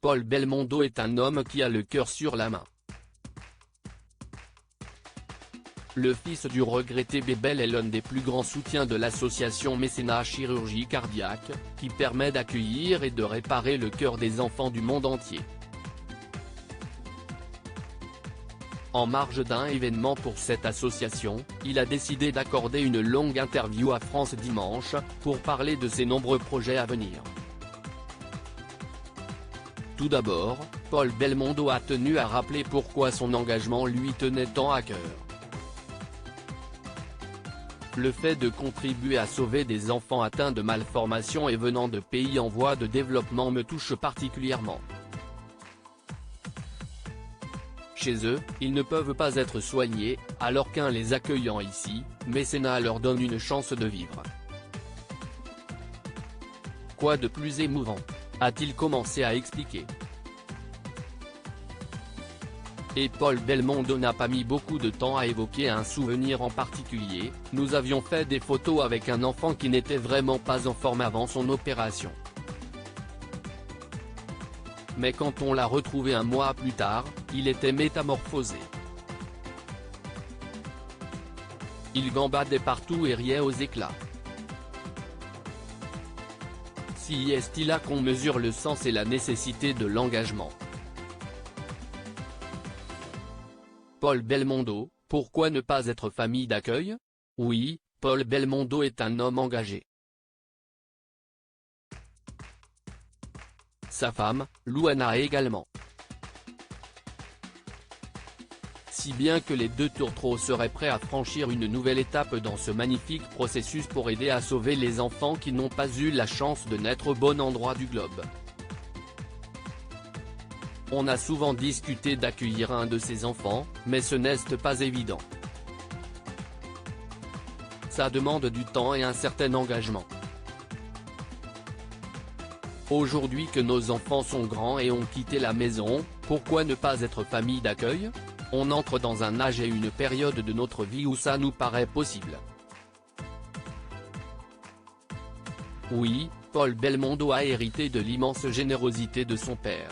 Paul Belmondo est un homme qui a le cœur sur la main. Le fils du regretté Bébel est l'un des plus grands soutiens de l'association Mécénat Chirurgie Cardiaque, qui permet d'accueillir et de réparer le cœur des enfants du monde entier. En marge d'un événement pour cette association, il a décidé d'accorder une longue interview à France Dimanche, pour parler de ses nombreux projets à venir. Tout d'abord, Paul Belmondo a tenu à rappeler pourquoi son engagement lui tenait tant à cœur. Le fait de contribuer à sauver des enfants atteints de malformations et venant de pays en voie de développement me touche particulièrement. Chez eux, ils ne peuvent pas être soignés, alors qu'en les accueillant ici, Mécénat leur donne une chance de vivre. Quoi de plus émouvant ? A-t-il commencé à expliquer. Et Paul Belmondo n'a pas mis beaucoup de temps à évoquer un souvenir en particulier. Nous avions fait des photos avec un enfant qui n'était vraiment pas en forme avant son opération. Mais quand on l'a retrouvé un mois plus tard, il était métamorphosé. Il gambadait partout et riait aux éclats. Si est-il là qu'on mesure le sens et la nécessité de l'engagement. Paul Belmondo, pourquoi ne pas être famille d'accueil? Oui, Paul Belmondo est un homme engagé. Sa femme, Louana également. Si bien que les deux tourtereaux seraient prêts à franchir une nouvelle étape dans ce magnifique processus pour aider à sauver les enfants qui n'ont pas eu la chance de naître au bon endroit du globe. On a souvent discuté d'accueillir un de ces enfants, mais ce n'est pas évident. Ça demande du temps et un certain engagement. Aujourd'hui que nos enfants sont grands et ont quitté la maison, pourquoi ne pas être famille d'accueil? On entre dans un âge et une période de notre vie où ça nous paraît possible. Oui, Paul Belmondo a hérité de l'immense générosité de son père.